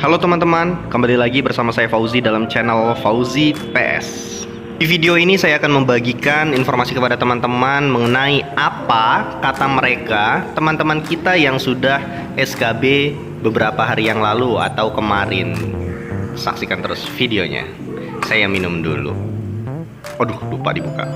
Halo teman-teman, kembali lagi bersama saya Fauzi dalam channel Fauzi PS. Di video ini saya akan membagikan informasi kepada teman-teman mengenai apa kata mereka teman-teman kita yang sudah SKB beberapa hari yang lalu atau kemarin. Saksikan terus videonya. Saya minum dulu. Aduh, lupa dibuka.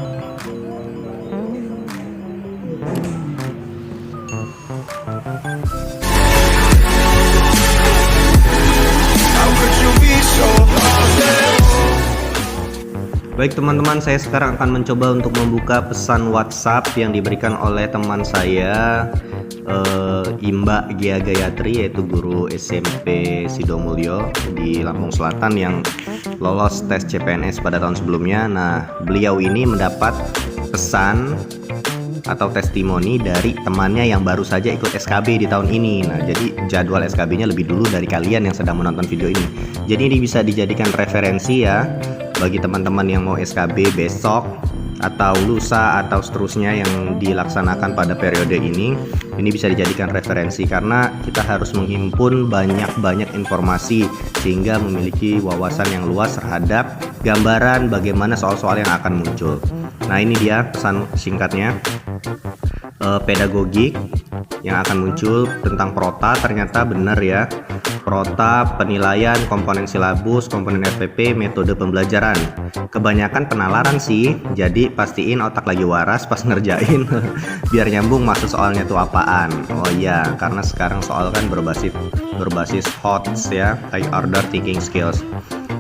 Baik teman-teman, saya sekarang akan mencoba untuk membuka pesan WhatsApp yang diberikan oleh teman saya Imba Gia Gayatri, yaitu guru SMP Sidomulyo di Lampung Selatan yang lolos tes CPNS pada tahun sebelumnya. Nah, beliau ini mendapat pesan atau testimoni dari temannya yang baru saja ikut SKB di tahun ini. Nah, jadi jadwal SKB-nya lebih dulu dari kalian yang sedang menonton video ini. Jadi ini bisa dijadikan referensi ya bagi teman-teman yang mau SKB besok atau lusa atau seterusnya yang dilaksanakan pada periode ini. Ini bisa dijadikan referensi karena kita harus menghimpun banyak informasi sehingga memiliki wawasan yang luas terhadap gambaran bagaimana soal-soal yang akan muncul. Nah, ini dia pesan singkatnya. Pedagogik yang akan muncul tentang prota, ternyata benar ya. Prota, penilaian, komponen silabus, komponen SPP, metode pembelajaran. Kebanyakan penalaran sih, jadi pastiin otak lagi waras pas ngerjain biar nyambung maksud soalnya tuh apaan. Oh iya, karena sekarang soal kan berbasis HOTS ya, high order thinking skills.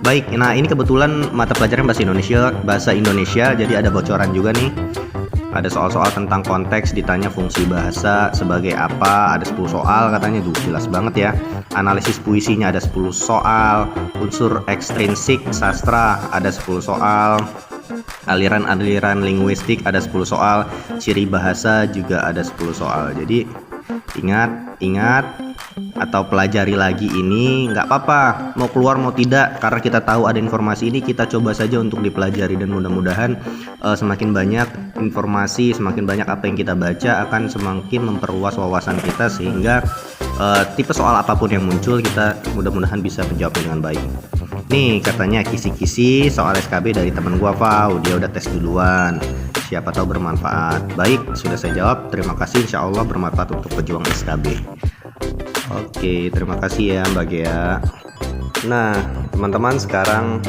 Baik, nah ini kebetulan mata pelajaran bahasa Indonesia, jadi ada bocoran juga nih. Ada soal-soal tentang konteks, ditanya fungsi bahasa sebagai apa, ada 10 soal katanya. Jelas banget ya. Analisis puisinya ada 10 soal, unsur ekstrinsik sastra ada 10 soal, aliran-aliran linguistik ada 10 soal, ciri bahasa juga ada 10 soal. Jadi ingat atau pelajari lagi ini, nggak apa-apa mau keluar mau tidak, karena kita tahu ada informasi ini, kita coba saja untuk dipelajari dan mudah-mudahan semakin banyak informasi, semakin banyak apa yang kita baca akan semakin memperluas wawasan kita sehingga tipe soal apapun yang muncul kita mudah-mudahan bisa menjawab dengan baik. Nih katanya kisi-kisi soal SKB dari teman gua Fau, dia udah tes duluan, siapa tahu bermanfaat. Baik, sudah saya jawab, terima kasih, insya Allah bermanfaat untuk pejuang SKB. Oke, terima kasih ya Mbak Gea. Nah teman-teman, sekarang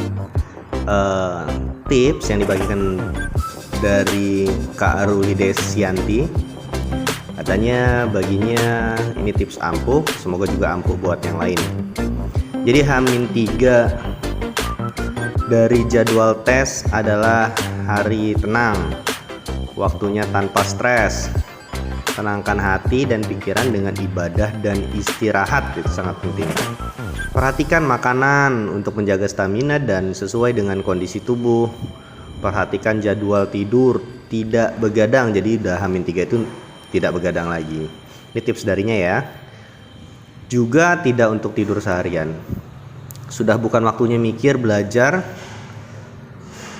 tips yang dibagikan dari Kak Arulidesianti. Katanya baginya ini tips ampuh, semoga juga ampuh buat yang lain. Jadi H-3 dari jadwal tes adalah hari tenang, waktunya tanpa stres. Tenangkan hati dan pikiran dengan ibadah dan istirahat, itu sangat penting. Perhatikan makanan untuk menjaga stamina dan sesuai dengan kondisi tubuh. Perhatikan jadwal tidur, tidak begadang, jadi udah H-3 itu tidak begadang lagi. Ini tips darinya ya. Juga tidak untuk tidur seharian. Sudah bukan waktunya mikir, belajar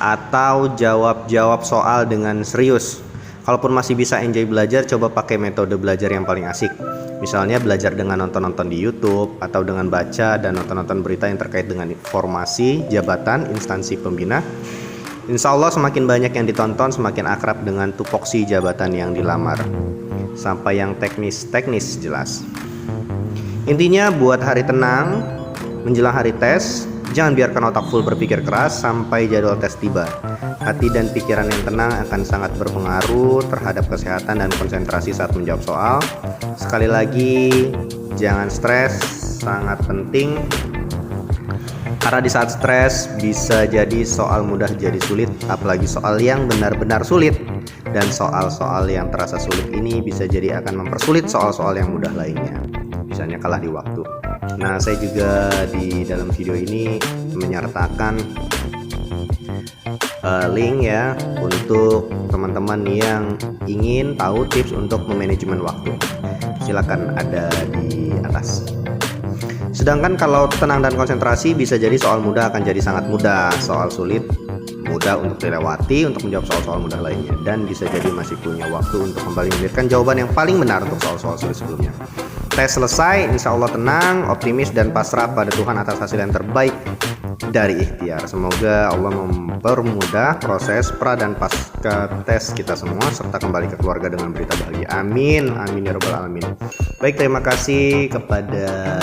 atau jawab soal dengan serius. Kalaupun masih bisa enjoy belajar, coba pakai metode belajar yang paling asik. Misalnya belajar dengan nonton-nonton di YouTube atau dengan baca dan nonton-nonton berita yang terkait dengan formasi, jabatan, instansi pembina. Insya Allah semakin banyak yang ditonton, semakin akrab dengan tupoksi jabatan yang dilamar. Sampai yang teknis jelas. Intinya buat hari tenang menjelang hari tes, jangan biarkan otak full berpikir keras sampai jadwal tes tiba. Hati dan pikiran yang tenang akan sangat berpengaruh terhadap kesehatan dan konsentrasi saat menjawab soal. Sekali lagi, jangan stres, sangat penting. Karena di saat stres bisa jadi soal mudah jadi sulit, apalagi soal yang benar-benar sulit. Dan soal-soal yang terasa sulit ini bisa jadi akan mempersulit soal-soal yang mudah lainnya. Misalnya kalah di waktu. Nah, saya juga di dalam video ini menyertakan link ya untuk teman-teman yang ingin tahu tips untuk memanajemen waktu. Silakan ada di atas. Sedangkan kalau tenang dan konsentrasi, bisa jadi soal mudah akan jadi sangat mudah, soal sulit mudah untuk dilewati untuk menjawab soal-soal mudah lainnya, dan bisa jadi masih punya waktu untuk kembali memikirkan jawaban yang paling benar untuk soal-soal sulit sebelumnya. tes selesai, insya Allah tenang, optimis dan pasrah pada Tuhan atas hasil yang terbaik dari ikhtiar. Semoga Allah mempermudah proses pra dan pasca tes kita semua serta kembali ke keluarga dengan berita bahagia. Amin, amin ya robbal alamin. Baik, terima kasih kepada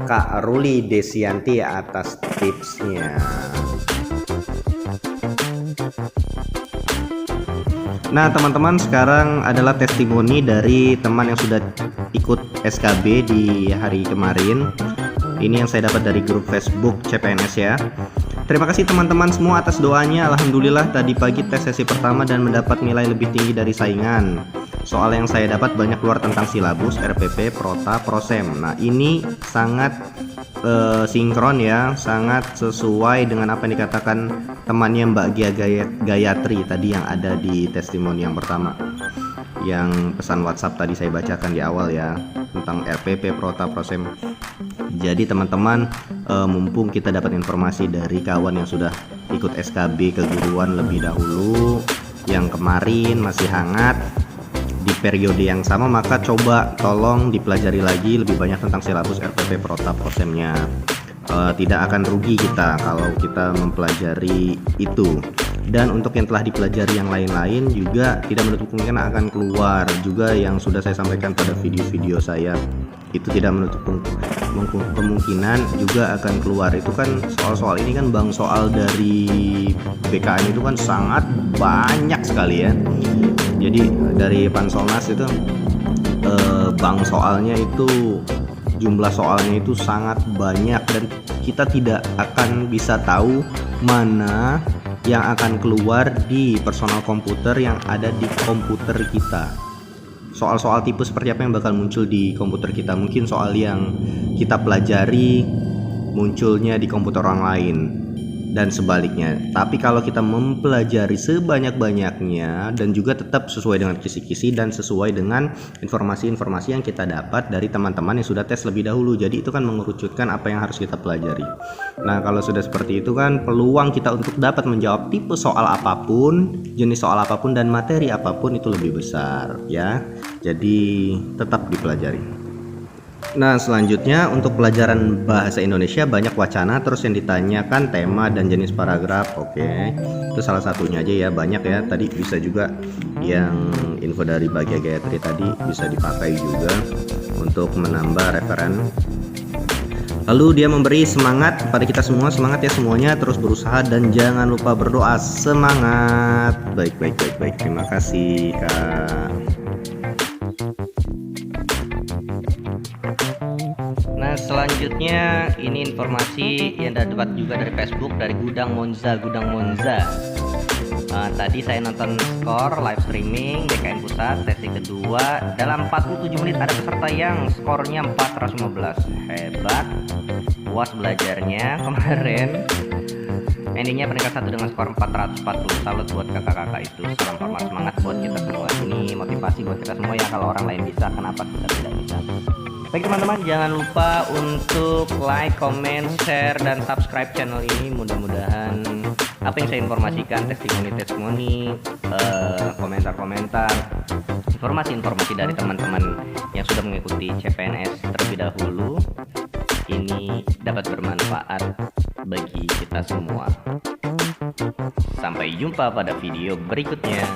Kak Ruli Desianti atas tipsnya. Nah teman-teman, sekarang adalah testimoni dari teman yang sudah ikut SKB di hari kemarin. Ini yang saya dapat dari grup Facebook CPNS ya. Terima kasih teman-teman semua atas doanya. Alhamdulillah tadi pagi tes sesi pertama dan mendapat nilai lebih tinggi dari saingan. Soal yang saya dapat banyak keluar tentang silabus, RPP, Prota, Prosem. Nah ini sangat sinkron ya, sangat sesuai dengan apa yang dikatakan temannya Mbak Gia Gayatri tadi yang ada di testimoni yang pertama, yang pesan WhatsApp tadi saya bacakan di awal ya, tentang RPP, Prota, Prosem. Jadi teman-teman, mumpung kita dapat informasi dari kawan yang sudah ikut SKB keguruan lebih dahulu, yang kemarin masih hangat di periode yang sama, maka coba tolong dipelajari lagi lebih banyak tentang silabus RPP, Prota, Prosemnya. Tidak akan rugi kita kalau kita mempelajari itu. Dan untuk yang telah dipelajari yang lain-lain juga tidak menutup kemungkinan akan keluar juga, yang sudah saya sampaikan pada video-video saya. Itu tidak menutup kemungkinan juga akan keluar. Itu kan soal-soal ini kan bang, soal dari BKN itu kan sangat banyak sekali ya. Jadi dari Pansolnas itu bang soalnya itu, jumlah soalnya itu sangat banyak dan kita tidak akan bisa tahu mana yang akan keluar di personal komputer yang ada di komputer kita. Soal-soal tipe seperti apa yang bakal muncul di komputer kita, mungkin soal yang kita pelajari munculnya di komputer orang lain dan sebaliknya. Tapi kalau kita mempelajari sebanyak-banyaknya dan juga tetap sesuai dengan kisi-kisi dan sesuai dengan informasi-informasi yang kita dapat dari teman-teman yang sudah tes lebih dahulu, jadi itu kan mengerucutkan apa yang harus kita pelajari. Nah kalau sudah seperti itu kan peluang kita untuk dapat menjawab tipe soal apapun, jenis soal apapun dan materi apapun itu lebih besar ya. Jadi tetap dipelajari. Nah selanjutnya untuk pelajaran bahasa Indonesia banyak wacana terus yang ditanyakan tema dan jenis paragraf. Oke, itu salah satunya aja ya, banyak ya. Tadi bisa juga yang info dari Bagia Gayatri tadi bisa dipakai juga untuk menambah referen. Lalu dia memberi semangat kepada kita semua, semangat ya semuanya, terus berusaha dan jangan lupa berdoa. Semangat. Baik, terima kasih Kak. Nah selanjutnya ini informasi yang dapat juga dari Facebook dari Gudang Monza. Tadi saya nonton skor live streaming BKN Pusat sesi kedua. Dalam 47 menit ada peserta yang skornya 415. Hebat. Puas belajarnya kemarin. Endingnya peringkat 1 dengan skor 440. Salut buat kakak-kakak itu. Salam hormat, semangat buat kita semua. Ini motivasi buat kita semua ya, kalau orang lain bisa kenapa kita tidak bisa. Baik teman-teman, jangan lupa untuk like, comment, share, dan subscribe channel ini. Mudah-mudahan apa yang saya informasikan, testimoni, komentar-komentar, informasi-informasi dari teman-teman yang sudah mengikuti CPNS terlebih dahulu, ini dapat bermanfaat bagi kita semua. Sampai jumpa pada video berikutnya.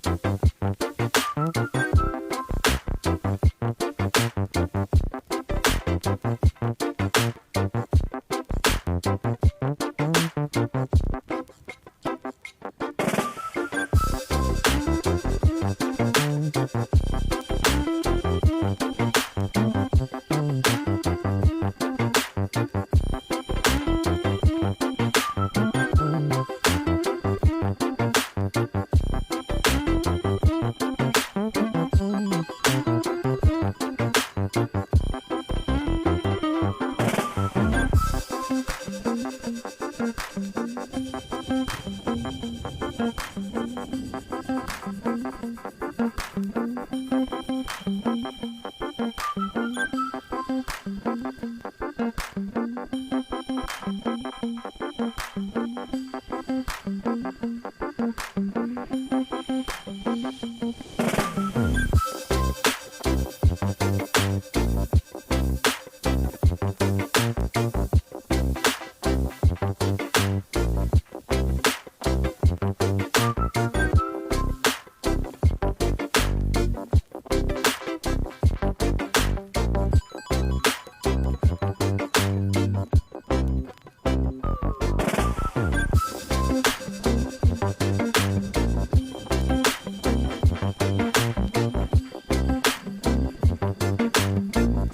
Thank you. Thank you.